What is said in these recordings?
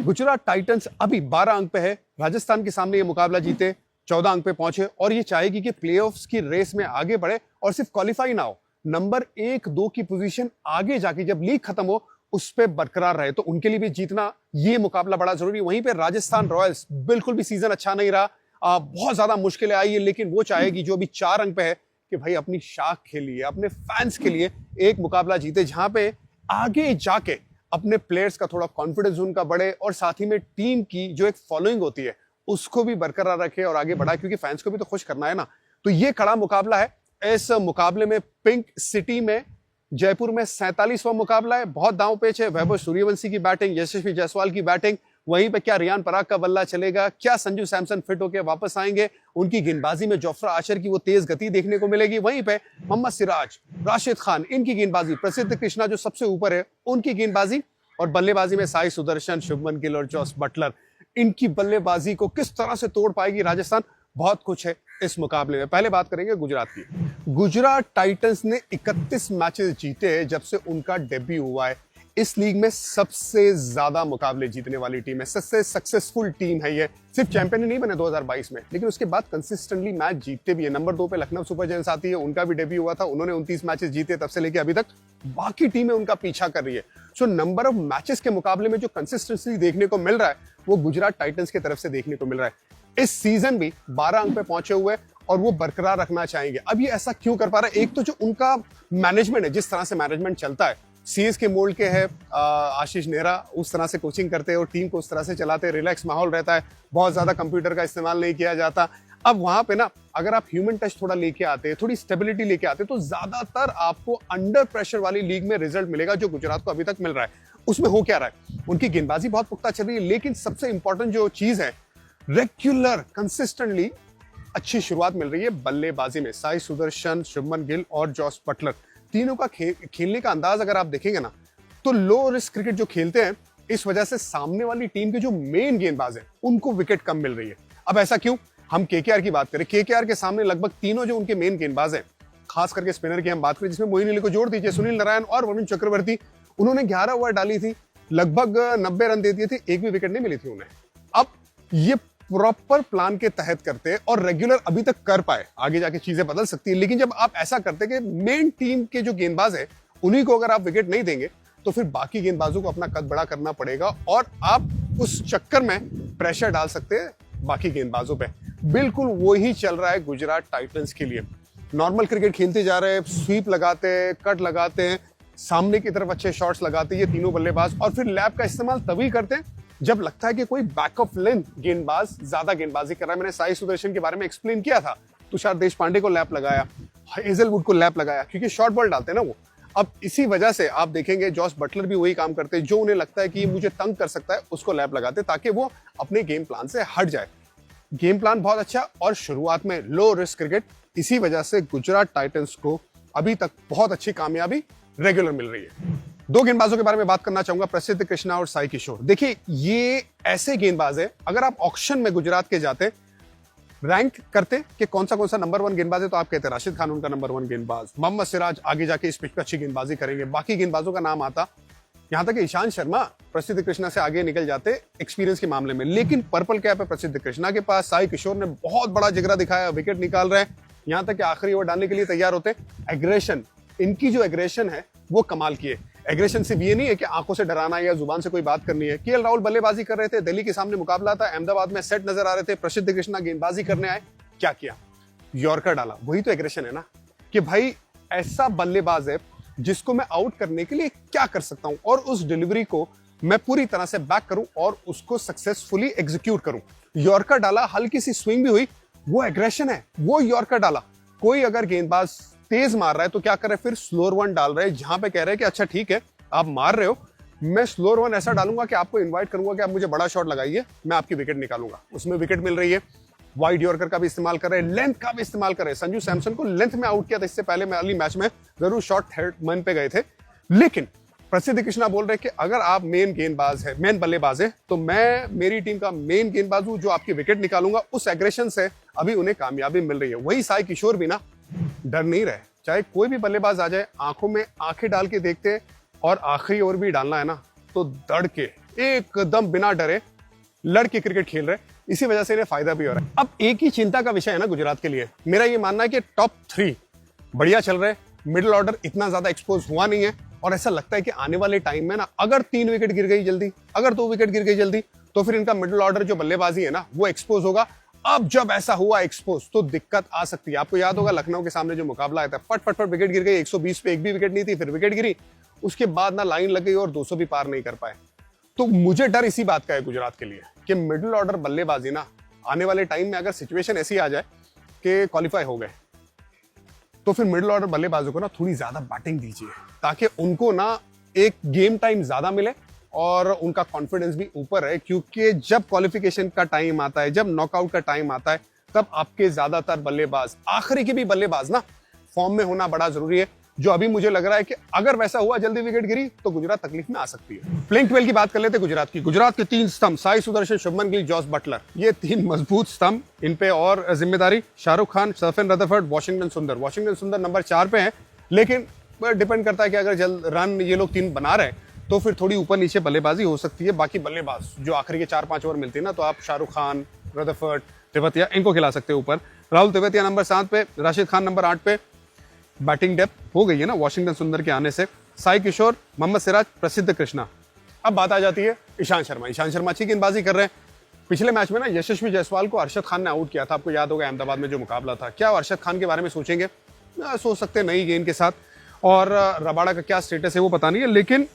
Gujarat Titans अभी 12 अंक पे है। राजस्थान के सामने ये मुकाबला जीते 14 अंक पे पहुंचे और ये चाहेगी कि प्लेऑफ्स की रेस में आगे बढ़े और सिर्फ क्वालिफाई ना हो, नंबर 1-2 की पोजीशन आगे जाके जब लीग खत्म हो उस पे बरकरार रहे। तो उनके लिए भी जीतना ये मुकाबला बड़ा जरूरी है। वहीं पे राजस्थान रॉयल्स बिल्कुल भी सीजन अच्छा नहीं रहा, बहुत ज्यादा मुश्किलें आई है, लेकिन वो चाहेगी जो अभी 4 अंक पे है कि भाई अपनी शाख के लिए, अपने फैंस के लिए एक मुकाबला जीते जहां पे आगे जाके अपने प्लेयर्स का थोड़ा कॉन्फिडेंस उनका बढ़े और साथ ही में टीम की जो एक फॉलोइंग होती है उसको भी बरकरार रखे और आगे बढ़ाए, क्योंकि फैंस को भी तो खुश करना है ना। तो ये कड़ा मुकाबला है। इस मुकाबले में पिंक सिटी में जयपुर में 47वां मुकाबला है। बहुत दांव पेच है। वैभव सूर्यवंशी की बैटिंग, यशस्वी जायसवाल की बैटिंग, वहीं पे क्या रियान पराग का बल्ला चलेगा, क्या संजू सैमसन फिट होकर वापस आएंगे, उनकी गेंदबाजी में जोफ्रा आर्चर की वो तेज गति देखने को मिलेगी। वहीं पे मोहम्मद सिराज, राशिद खान, इनकी गेंदबाजी, प्रसिद्ध कृष्णा जो सबसे ऊपर है उनकी गेंदबाजी, और बल्लेबाजी में साई सुदर्शन, शुभमन गिल और जॉस बटलर, इनकी बल्लेबाजी को किस तरह से तोड़ पाएगी राजस्थान, बहुत कुछ है इस मुकाबले में। पहले बात करेंगे गुजरात की। गुजरात टाइटंस ने 31 मैचेस जीते हैं जब से उनका डेब्यू हुआ है। इस लीग में सबसे ज्यादा मुकाबले जीतने वाली टीम है, सबसे सक्सेसफुल टीम है ये। सिर्फ चैंपियन ही नहीं बने 2022 में, लेकिन उसके बाद कंसिस्टेंटली मैच जीतते भी है। नंबर 2 पे लखनऊ सुपर जायंट्स आती है, उनका भी डेब्यू हुआ था, उन्होंने 29 मैचेस जीते, तब से लेके अभी तक बाकी टीमें उनका पीछा कर रही है। सो नंबर ऑफ मैचेस के मुकाबले में जो कंसिस्टेंसी देखने को मिल रहा है वो गुजरात टाइटंस की तरफ से देखने को मिल रहा है। इस सीजन भी 12 अंक पे पहुंचे हुए और वो बरकरार रखना चाहेंगे। अब ये ऐसा क्यों कर पा रहा है? एक तो जो उनका मैनेजमेंट है, जिस तरह से मैनेजमेंट चलता है, सीएस के मोल्ड के है, आशीष नेहरा उस तरह से कोचिंग करते हैं और टीम को उस तरह से चलाते हैं, रिलैक्स माहौल रहता है, बहुत ज्यादा कंप्यूटर का इस्तेमाल नहीं किया जाता। अब वहां पे ना अगर आप ह्यूमन टच थोड़ा लेके आते हैं, थोड़ी स्टेबिलिटी लेके आते हैं, तो ज्यादातर आपको अंडर प्रेशर वाली लीग में रिजल्ट मिलेगा, जो गुजरात को अभी तक मिल रहा है। उसमें हो क्या रहा है, उनकी गेंदबाजी बहुत पुख्ता चल रही है, लेकिन सबसे इंपॉर्टेंट जो चीज है, रेगुलर कंसिस्टेंटली अच्छी शुरुआत मिल रही है बल्लेबाजी में। साई सुदर्शन, शुभमन गिल और जॉस बटलर, तीनों का खेलने का अंदाज अगर आप देखेंगे ना, तो लो रिस्क क्रिकेट जो खेलते हैं, इस वजह से सामने वाली टीम के जो मेन गेंदबाज हैं उनको विकेट कम मिल रही है। अब ऐसा क्यों? हम केकेआर की बात करें, केकेआर के सामने लगभग तीनों जो उनके मेन गेंदबाज हैं, खास करके स्पिनर की हम बात करें, जिसमें मोइन अली को जोड़ दीजिए, सुनील नारायण और वरुण चक्रवर्ती, उन्होंने 11 ओवर डाली थी, लगभग 90 रन दे दिए थे, एक भी विकेट नहीं मिली थी उन्हें। अब ये प्रॉपर प्लान के तहत करते हैं और रेगुलर अभी तक कर पाए, आगे जाके चीजें बदल सकती है, लेकिन जब आप ऐसा करते कि मेन टीम के जो गेंदबाज है उन्हीं को अगर आप विकेट नहीं देंगे तो फिर बाकी गेंदबाजों को अपना कद बड़ा करना पड़ेगा और आप उस चक्कर में प्रेशर डाल सकते हैं बाकी गेंदबाजों पे। बिल्कुल वही चल रहा है गुजरात टाइटंस के लिए। नॉर्मल क्रिकेट खेलते जा रहे हैं, स्वीप लगाते हैं, कट लगाते हैं, सामने की तरफ अच्छे शॉट्स लगाते हैं ये तीनों बल्लेबाज, और फिर लैप का इस्तेमाल तभी करते हैं जब लगता है कि कोई बैक ऑफ लेंथ गेंदबाज ज्यादा गेंदबाजी कर रहा है। मैंने साई सुदर्शन के बारे में एक्सप्लेन किया था, तुषार देशपांडे को लैप लगाया, हेजलवुड को लैप लगाया, क्योंकि शॉर्ट बॉल डालते हैं ना वो। अब इसी वजह से आप देखेंगे जॉस बटलर भी वही काम करते हैं, जो उन्हें लगता है कि ये मुझे तंग कर सकता है उसको लैप लगाते, ताकि वो अपने गेम प्लान से हट जाए। गेम प्लान बहुत अच्छा और शुरुआत में लो रिस्क क्रिकेट, इसी वजह से गुजरात टाइटंस को अभी तक बहुत अच्छी कामयाबी रेगुलर मिल रही है। 2 गेंदबाजों के बारे में बात करना चाहूंगा, प्रसिद्ध कृष्णा और साई किशोर। देखिए ये ऐसे गेंदबाज है, अगर आप ऑक्शन में गुजरात के जाते, रैंक करते कि कौन सा नंबर 1 गेंदबाज है, तो आप कहते राशिद खान उनका नंबर 1 गेंदबाज, मोहम्मद सिराज आगे जाके इस पिच पर अच्छी गेंदबाजी करेंगे, बाकी गेंदबाजों का नाम आता, यहां तक ईशांत शर्मा प्रसिद्ध कृष्णा से आगे निकल जाते एक्सपीरियंस के मामले में। लेकिन पर्पल कैप है प्रसिद्ध कृष्णा के पास, साई किशोर ने बहुत बड़ा जिगरा दिखाया, विकेट निकाल रहे हैं, यहां तक कि आखिरी ओवर डालने के लिए तैयार होते। एग्रेशन, इनकी जो एग्रेशन है वो कमाल की है। एग्रेशन सिर्फ ये नहीं है कि आंखों से डराना या जुबान से कोई बात करनी है। केएल राहुल बल्लेबाजी कर रहे थे, दिल्ली के सामने मुकाबला था, अहमदाबाद में सेट नजर आ रहे थे, प्रसिद्ध कृष्णा गेंदबाजी करने आए, क्या किया? यॉर्कर डाला। वही तो एग्रेशन है ना, कि भाई ऐसा बल्लेबाज है जिसको मैं आउट करने के लिए क्या कर सकता हूं और उस डिलीवरी को मैं पूरी तरह से बैक करूं और उसको सक्सेसफुली एग्जीक्यूट करूं। यॉर्कर डाला, हल्की सी स्विंग भी हुई, वो एग्रेशन है, वो यॉर्कर डाला। कोई अगर गेंदबाज तेज मार रहा है तो क्या कर रहे हैं, फिर स्लोअर वन डाल रहे हैं, जहां पे कह रहे हैं कि अच्छा ठीक है आप मार रहे हो, मैं स्लोअर वन ऐसा डालूंगा कि आपको इनवाइट करूंगा कि आप मुझे बड़ा शॉट लगाइए, मैं आपकी विकेट निकालूंगा। उसमें विकेट मिल रही है। वाइड यॉर्कर का भी इस्तेमाल कर रहे हैं, लेंथ का भी इस्तेमाल कर रहे हैं। संजू सैमसन को लेंथ में आउट किया था इससे पहले वाली मैच में, जरूर शॉट थर्ड मैन पे गए थे, लेकिन प्रसिद्ध कृष्णा बोल रहे कि अगर आप मेन गेंदबाज है, मेन बल्लेबाज है, तो मैं मेरी टीम का मेन गेंदबाज हूं जो आपकी विकेट निकालूंगा। उस एग्रेशन से अभी उन्हें कामयाबी मिल रही है। वही साई किशोर भी ना डर नहीं रहे, चाहे कोई भी बल्लेबाज आ जाए, आंखों में आंखें डाल के देखते हैं, और आखिरी ओवर भी डालना है ना तो दड़ के एकदम बिना डरे लड़के क्रिकेट खेल रहे हैं। इसी वजह से इन्हें फायदा भी हो रहा है। अब एक ही चिंता का विषय है ना गुजरात के लिए, मेरा ये मानना है कि टॉप 3 बढ़िया चल रहे हैं, मिडिल ऑर्डर इतना ज्यादा एक्सपोज हुआ नहीं है, और ऐसा लगता है कि आने वाले टाइम में ना अगर 3 विकेट गिर गई जल्दी, अगर 2 विकेट गिर गई जल्दी, तो फिर इनका मिडिल ऑर्डर जो बल्लेबाजी है ना वो एक्सपोज होगा। अब जब ऐसा हुआ एक्सपोज तो दिक्कत आ सकती है। आपको याद होगा लखनऊ के सामने जो मुकाबला आया था, फट फट फट विकेट गिर गई, 120 पे एक भी विकेट नहीं थी, फिर विकेट गिरी, उसके बाद ना लाइन लग गई और 200 भी पार नहीं कर पाए। तो मुझे डर इसी बात का है गुजरात के लिए कि मिडिल ऑर्डर बल्लेबाजी ना आने वाले टाइम में अगर सिचुएशन ऐसी आ जाए कि क्वालिफाई हो गए, तो फिर मिडिल ऑर्डर बल्लेबाजों को ना थोड़ी ज्यादा बैटिंग दीजिए, ताकि उनको ना एक गेम टाइम ज्यादा मिले और उनका कॉन्फिडेंस भी ऊपर है। क्योंकि जब क्वालिफिकेशन का टाइम आता है, जब नॉकआउट का टाइम आता है, तब आपके ज्यादातर बल्लेबाज, आखिरी के भी बल्लेबाज ना फॉर्म में होना बड़ा जरूरी है। जो अभी मुझे लग रहा है कि अगर वैसा हुआ, जल्दी विकेट गिरी, तो गुजरात तकलीफ में आ सकती है। प्लेइंग 12 की बात कर लेते गुजरात की। गुजरात के 3 स्तंभ, साई सुदर्शन, शुभमन गिल, जॉस बटलर, ये 3 मजबूत स्तंभ। इन पे और जिम्मेदारी शाहरुख खान, सर्फिन रदरफोर्ड, वाशिंगटन सुंदर। वाशिंगटन सुंदर नंबर 4 पे है, लेकिन डिपेंड करता है कि अगर जल्द रन ये लोग 3 बना रहे हैं तो फिर थोड़ी ऊपर नीचे बल्लेबाजी हो सकती है। बाकी बल्लेबाज जो आखिरी के 4-5 ओवर मिलती है ना, तो आप शाहरुख खान, रदरफोर्ड, तेवतिया, इनको खिला सकते हैं ऊपर। राहुल तेवतिया नंबर 7 पे, राशिद खान नंबर 8 पे। बैटिंग डेप्थ हो गई है ना वाशिंगटन सुंदर के आने से। साई किशोर, मोहम्मद सिराज, प्रसिद्ध कृष्णा। अब बात आ जाती है ईशांत शर्मा। ईशांत शर्मा अच्छी गेंदबाजी कर रहे हैं। पिछले मैच में ना यशस्वी जायसवाल को अरशद खान ने आउट किया था, आपको याद होगा अहमदाबाद में जो मुकाबला था। क्या अरशद खान के बारे में सोचेंगे? सोच सकते हैं नई गेंद के साथ, और रबाड़ा का क्या स्टेटस है वो पता नहीं है, लेकिन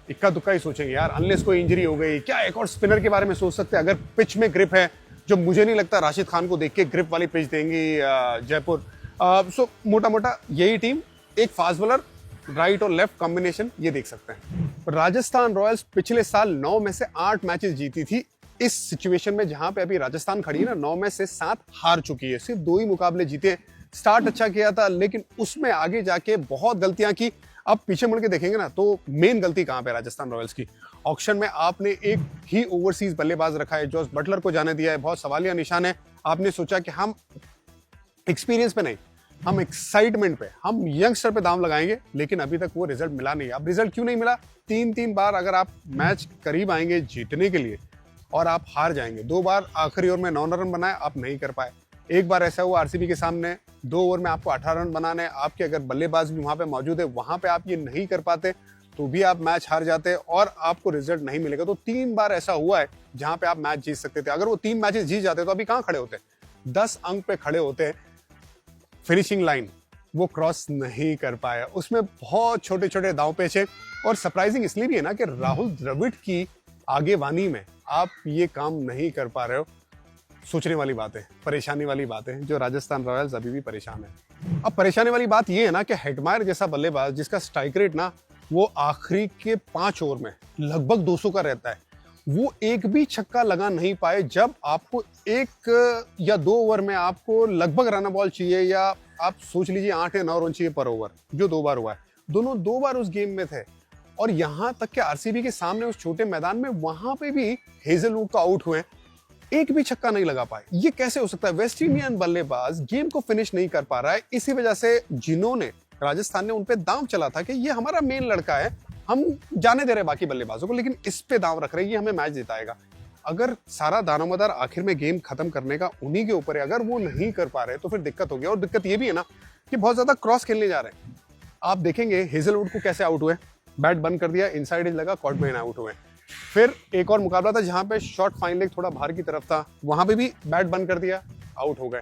इक्का दुक्का ही सोचेंगे यार, अनलेस कोई इंजरी हो गई। क्या एक और स्पिनर के बारे में सोच सकते हैं? अगर पिच में ग्रिप है, जो मुझे नहीं लगता राशिद खान को देख के ग्रिप वाली पिच देंगी जयपुर। सो मोटा मोटा यही टीम, एक फास्ट बॉलर, राइट और लेफ्ट कॉम्बिनेशन, ये देख सकते हैं। राजस्थान रॉयल्स पिछले साल 9 में से 8 मैचेस जीती थी। इस सिचुएशन में जहां पे अभी राजस्थान खड़ी है ना, 9 में से 7 हार चुकी है, सिर्फ 2 ही मुकाबले जीते। स्टार्ट अच्छा किया था, लेकिन उसमें आगे जाके बहुत गलतियां की। अब पीछे मुड़ के देखेंगे ना, तो मेन गलती कहां पे राजस्थान रॉयल्स की? ऑक्शन में आपने एक ही ओवरसीज बल्लेबाज रखा है, जॉस बटलर को जाने दिया है, बहुत सवालिया निशान है। आपने सोचा कि हम एक्सपीरियंस पे नहीं, हम एक्साइटमेंट पे, हम यंगस्टर पे दाम लगाएंगे, लेकिन अभी तक वो रिजल्ट मिला नहीं। अब रिजल्ट क्यों नहीं मिला? 3-3 बार अगर आप मैच करीब आएंगे जीतने के लिए और आप हार जाएंगे। 2 बार आखिरी ओवर में 9 रन बनाए, आप नहीं कर पाए। एक बार ऐसा हुआ आरसीबी के सामने, 2 ओवर में आपको 18 रन बनाने, आपके अगर बल्लेबाज भी वहां पे मौजूद है, वहां पे आप ये नहीं कर पाते, तो भी आप मैच हार जाते और आपको रिजल्ट नहीं मिलेगा। तो 3 बार ऐसा हुआ है जहां पे आप मैच जीत सकते थे। अगर वो 3 मैचेस जीत जाते तो अभी कहां खड़े होते? 10 अंक पे खड़े होते। फिनिशिंग लाइन वो क्रॉस नहीं कर पाया, उसमें बहुत छोटे छोटे दांव पेच है। और सरप्राइजिंग इसलिए भी है ना कि राहुल द्रविड़ की आगेवानी में आप ये काम नहीं कर पा रहे हो। सोचने वाली बात है, परेशानी वाली बात है, जो राजस्थान रॉयल्स अभी भी परेशान है। अब परेशानी वाली बात ये है ना कि हेटमायर जैसा बल्लेबाज, जिसका स्ट्राइक रेट ना वो आखिरी के 5 ओवर में लगभग 200 का रहता है, वो एक भी छक्का लगा नहीं पाए। जब आपको 1 या 2 ओवर में आपको लगभग रन बॉल चाहिए, या आप सोच लीजिए 8 या 9 रन चाहिए पर ओवर, जो 2 बार हुआ है। दोनों 2 बार उस गेम में थे, और यहां तक कि आरसीबी के सामने उस छोटे मैदान में वहां पे भी हेजलवुड को आउट हुए, एक भी छक्का नहीं लगा पाए। ये कैसे हो सकता है? वेस्ट इंडियन बल्लेबाज गेम को फिनिश नहीं कर पा रहा है। इसी वजह से जिन्होंने, राजस्थान ने उन पे दांव चला था कि ये हमारा मेन लड़का है, हम जाने दे रहे बाकी बल्लेबाजों को, लेकिन इस पे दांव रख रहे हैं, ये हमें मैच जिताएगा। अगर सारा दारोमदार आखिर में गेम खत्म करने का उन्हीं के ऊपर है, अगर वो नहीं कर पा रहे तो फिर दिक्कत होगी। और दिक्कत ये भी है ना कि बहुत ज्यादा क्रॉस खेलने जा रहे हैं। आप देखेंगे हेजलवुड को कैसे आउट हुए, बैट बंद कर दिया, इनसाइड एज लगा, कॉर्ट में आउट हुए। फिर एक और मुकाबला था जहां पे शॉट फाइन लेग थोड़ा बाहर की तरफ था, वहां पे भी बैट बंद कर दिया, आउट हो गए।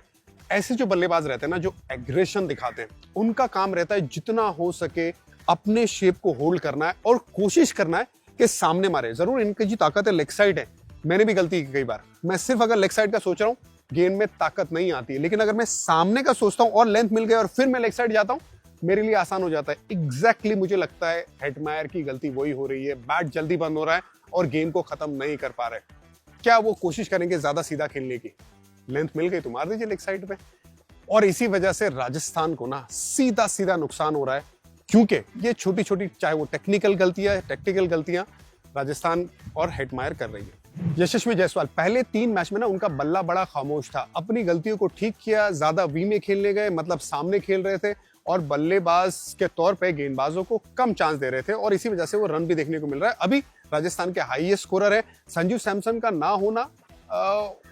ऐसे जो बल्लेबाज रहते हैं ना, जो एग्रेशन दिखाते हैं, उनका काम रहता है जितना हो सके अपने शेप को होल्ड करना है और कोशिश करना है कि सामने मारे। जरूर इनकी जो ताकत है लेग साइड है, मैंने भी गलती की कई बार। मैं सिर्फ अगर लेग साइड का सोच रहा हूँ, गेंद में ताकत नहीं आती है, लेकिन अगर मैं सामने का सोचता हूँ और लेंथ मिल गई और फिर मैं लेग साइड जाता हूँ, मेरे लिए आसान हो जाता है। एग्जैक्टली मुझे लगता है हेटमायर की गलती वही हो रही है। बैट जल्दी बंद हो रहा है और गेम को खत्म नहीं कर पा रहे। क्या वो कोशिश करेंगे ज्यादा सीधा खेलने की? लेंथ मिल गई तो मार दीजिए लेग साइड पे। और इसी वजह से राजस्थान को ना सीधा सीधा नुकसान हो रहा है, क्योंकि ये छोटी छोटी, चाहे वो टेक्निकल गलतियां, टैक्टिकल गलतियां राजस्थान और हेटमायर कर रही है। यशस्वी जायसवाल पहले 3 मैच में ना उनका बल्ला बड़ा खामोश था, अपनी गलतियों को ठीक किया, ज्यादा वी में खेलने गए, मतलब सामने खेल रहे थे और बल्लेबाज के तौर पे गेंदबाजों को कम चांस दे रहे थे, और इसी वजह से वो रन भी देखने को मिल रहा है। अभी राजस्थान के हाईएस्ट स्कोरर है। संजू सैमसन का ना होना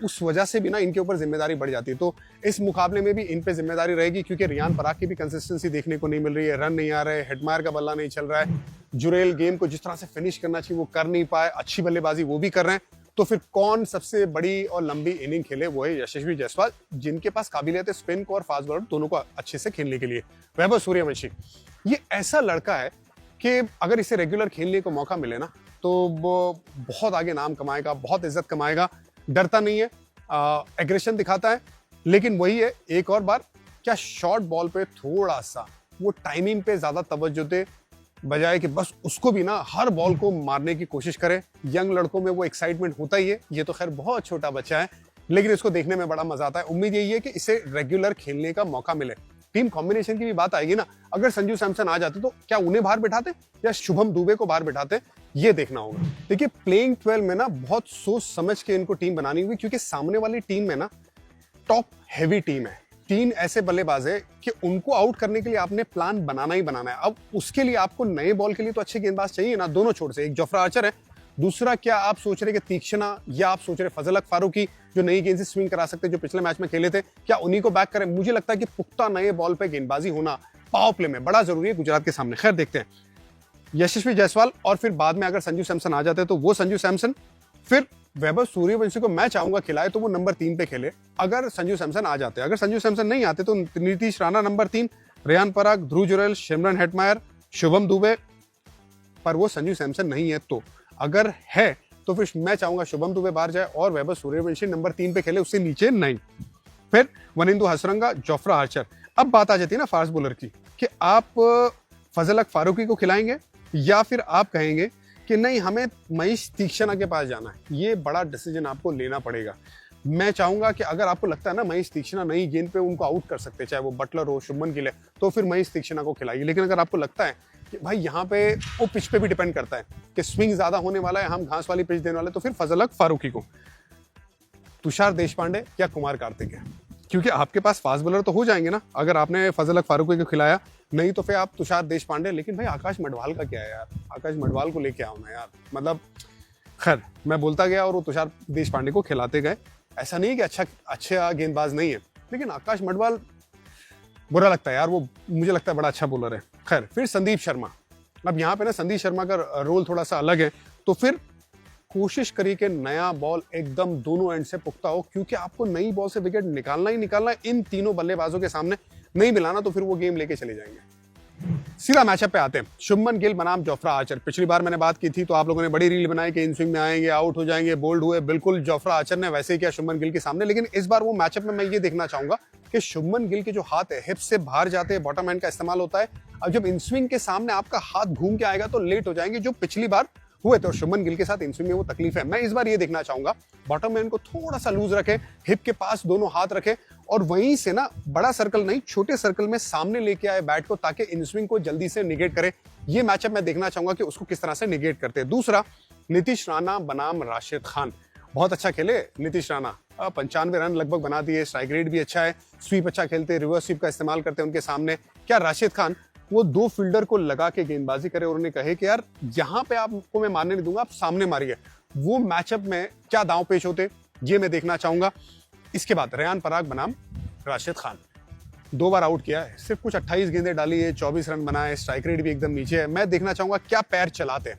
उस वजह से भी ना इनके ऊपर जिम्मेदारी बढ़ जाती है। तो इस मुकाबले में भी इन पे जिम्मेदारी रहेगी, क्योंकि रियान पराग की भी कंसिस्टेंसी देखने को नहीं मिल रही है, रन नहीं आ रहे, हेटमायर का बल्ला नहीं चल रहा है, जुरेल गेम को जिस तरह से फिनिश करना चाहिए वो कर नहीं पाए, अच्छी बल्लेबाजी वो भी कर रहे हैं। तो फिर कौन सबसे बड़ी और लंबी इनिंग खेले? वो है यशस्वी जायसवाल, जिनके पास काबिलियत है स्पिन को और फास्ट बॉलर दोनों को अच्छे से खेलने के लिए। वैभव सूर्यवंशी ये ऐसा लड़का है कि अगर इसे रेगुलर खेलने को मौका मिले ना तो वो बहुत आगे नाम कमाएगा, बहुत इज्जत कमाएगा, डरता नहीं है, एग्रेशन दिखाता है। लेकिन वही है, एक और बार क्या शॉर्ट बॉल पे थोड़ा सा वो टाइमिंग पे ज्यादा तवज्जो दे, बजाय कि बस उसको भी ना हर बॉल को मारने की कोशिश करे। यंग लड़कों में वो एक्साइटमेंट होता ही है। ये तो खैर बहुत छोटा बच्चा है, लेकिन इसको देखने में बड़ा मजा आता है। उम्मीद यही है कि इसे रेगुलर खेलने का मौका मिले। टीम कॉम्बिनेशन की भी बात आएगी ना, अगर संजू सैमसन आ जाते तो क्या उन्हें बाहर बिठाते या शुभम दुबे को बाहर बिठाते, ये देखना होगा। देखिए प्लेइंग 12 में ना बहुत सोच समझ के इनको टीम बनानी हुई, क्योंकि सामने वाली टीम में ना टॉप हैवी टीम है। 3 ऐसे बल्लेबाज है कि उनको आउट करने के लिए आपने प्लान बनाना ही बनाना है। अब उसके लिए आपको नए बॉल के लिए तो अच्छे गेंदबाज चाहिए ना, दोनों छोर से। एक जोफ्रा आर्चर है, दूसरा क्या आप सोच रहे कि तीक्ष्णा, या आप सोच रहे फजल हक फारूकी जो नई गेंद से स्विंग करा सकते, जो पिछले मैच में खेले थे, क्या उन्हीं को बैक करें? मुझे लगता है कि पुख्ता नए बॉल पे गेंदबाजी होना पावर प्ले में बड़ा जरूरी है गुजरात के सामने। खैर देखते हैं यशस्वी जायसवाल, और फिर बाद में अगर संजू सैमसन आ जाते तो वो संजू सैमसन, फिर वैभव सूर्यवंशी को मैं चाहूंगा खिलाए तो वो नंबर 3 पे खेले अगर संजू सैमसन आ जाते। अगर संजू सैमसन नहीं आते तो नीतीश राणा नंबर 3, रेयान पराग, ध्रुव जुरैल, सिमरन हेटमायर, शुभम दुबे, पर वो संजू सैमसन नहीं है। तो अगर है तो फिर मैं चाहूंगा शुभम दुबे बाहर जाए और वैभव सूर्यवंशी नंबर 3 पे खेले, उससे नीचे नहीं। फिर वनिंदु हसरंगा, जोफ्रा आर्चर। अब बात आ जाती है ना फास्ट बॉलर की, कि आप फजल हक फारूकी को खिलाएंगे या फिर आप कहेंगे कि नहीं हमें महेश तीक्ष्णा के पास जाना है। ये बड़ा डिसीजन आपको लेना पड़ेगा। मैं चाहूंगा कि अगर आपको लगता है ना महेश तीक्ष्णा नई गेंद पे उनको आउट कर सकते, चाहे वो बटलर हो, शुभमन गिल है, तो फिर महेश तीक्ष्णा को खिलाइए। लेकिन अगर आपको लगता है कि भाई यहाँ पे वो पिच पे भी डिपेंड करता है कि स्विंग ज्यादा होने वाला है, हम घास वाली पिच देने वाले, तो फिर फजल हक फारूकी को, तुषार देशपांडे या कुमार कार्तिक है, क्योंकि आपके पास फास्ट बॉलर तो हो जाएंगे ना अगर आपने फजल हक फारूकी को खिलाया। नहीं तो फिर आप तुषार देशपांडे। लेकिन भाई आकाश मडवाल का क्या है यार, आकाश मडवाल को लेके आओ ना यार। मतलब खैर मैं बोलता गया और वो तुषार देशपांडे को खिलाते गए। ऐसा नहीं कि अच्छा गेंदबाज नहीं है, लेकिन आकाश मडवाल बुरा लगता है यार, वो मुझे लगता है बड़ा अच्छा बॉलर है। खैर फिर संदीप शर्मा। अब यहाँ पे ना संदीप शर्मा का रोल थोड़ा सा अलग है, तो फिर कोशिश करिए कि नया बॉल एकदम दोनों एंड से पुख्ता हो, क्योंकि आपको नई बॉल से विकेट निकालना ही निकालना है। इन तीनों बल्लेबाजों के सामने नहीं मिलाना तो फिर वो गेम लेके चले जाएंगे। सीधा मैचअप पे आते हैं। शुभमन गिल बनाम जोफ्रा आर्चर। पिछली बार मैंने बात की थी तो आप लोगों ने बड़ी रील बनाई कि इन स्विंग में आएंगे, आउट हो जाएंगे, बोल्ड हुए। बिल्कुल जोफ्रा आर्चर ने वैसे ही किया शुभमन गिल के सामने। लेकिन इस बार वो मैचअप में मैं ये देखना चाहूंगा कि शुभमन गिल के जो हाथ है हिप से बाहर जाते हैं, बॉटम हैंड का इस्तेमाल होता है। अब जब इन स्विंग के सामने आपका हाथ घूम के आएगा तो लेट हो जाएंगे, जो पिछली बार हुए थे। और शुभमन गिल के साथ इन स्विंग में वो तकलीफ है। मैं इस बार ये देखना चाहूंगा बॉटम हैंड को थोड़ा सा लूज रखे, हिप के पास दोनों हाथ रखे, और वहीं से ना बड़ा सर्कल नहीं छोटे सर्कल में सामने लेके आए बैट को, ताकि इन स्विंग को जल्दी से निगेट करे। ये मैचअप मैं देखना चाहूंगा कि उसको किस तरह से निगेट करते हैं। दूसरा, नीतीश राणा बनाम राशिद खान। बहुत अच्छा खेले नीतीश राणा, 95 रन लगभग बना दिए, स्ट्राइक रेट भी अच्छा है, स्वीप अच्छा खेलते, रिवर्स स्वीप का इस्तेमाल करते हैं उनके सामने। क्या राशिद खान वो 2 फील्डर को लगा के गेंदबाजी करे और उन्हें कहे कि यार यहाँ पे आपको मैं मारने नहीं दूंगा, आप सामने मारिए। वो मैचअप में क्या दांव पेश होते, ये मैं देखना चाहूंगा। इसके बाद रेयान पराग बनाम राशिद खान। 2 बार आउट किया है, सिर्फ कुछ 28 गेंदें डाली है, 24 रन बनाए, स्ट्राइक रेट भी एकदम नीचे है। मैं देखना चाहूंगा क्या पैर चलाते,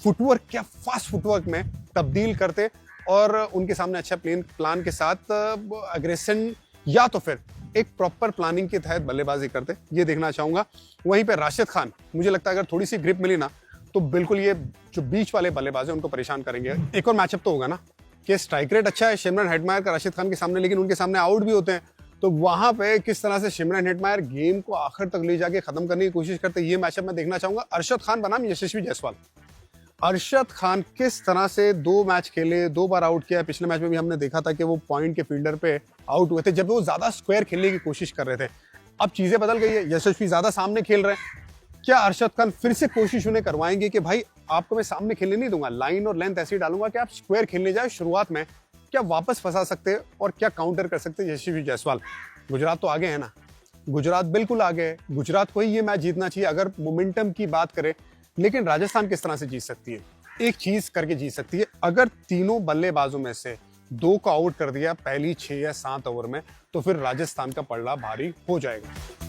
फुटवर्क क्या फास्ट फुटवर्क में तब्दील करते और उनके सामने अच्छा प्लान के साथ एग्रेशन या तो फिर एक प्रॉपर प्लानिंग के तहत बल्लेबाजी करते, ये देखना चाहूंगा। वहीं पे राशिद खान, मुझे लगता है अगर थोड़ी सी ग्रिप मिली ना तो बिल्कुल ये जो बीच वाले बल्लेबाज हैं उनको परेशान करेंगे। एक और मैचअप तो होगा ना कि स्ट्राइक रेट अच्छा है सिमरन हेटमायर का राशिद खान के सामने, लेकिन उनके सामने आउट भी होते हैं। तो वहां पे किस तरह से सिमरन हेटमायर गेम को आखिर तक ले जाके खत्म करने की कोशिश करते, ये मैचअप मैं देखना चाहूंगा। अरशद खान बनाम यशस्वी जायसवाल। अरशद खान किस तरह से 2 मैच खेले, 2 बार आउट किया। पिछले मैच में भी हमने देखा था कि वो पॉइंट के फील्डर पे आउट हुए थे जब वो ज्यादा स्क्वायर खेलने की कोशिश कर रहे थे। अब चीजें बदल गई है, यशस्वी ज्यादा सामने खेल रहे हैं। क्या अरशद खान फिर से कोशिश उन्हें करवाएंगे कि भाई आपको मैं सामने खेलने नहीं दूंगा, लाइन और लेंथ ऐसी डालूंगा कि आप स्क्वायर खेलने जाए शुरुआत में? क्या वापस फंसा सकते और क्या काउंटर कर सकते यशस्वी जायसवाल? गुजरात तो आगे है ना, गुजरात बिल्कुल आगे है, गुजरात को ही ये मैच जीतना चाहिए अगर मोमेंटम की बात करें। लेकिन राजस्थान किस तरह से जीत सकती है, एक चीज करके जीत सकती है। अगर तीनों बल्लेबाजों में से 2 को आउट कर दिया पहली 6 या 7 ओवर में, तो फिर राजस्थान का पलड़ा भारी हो जाएगा।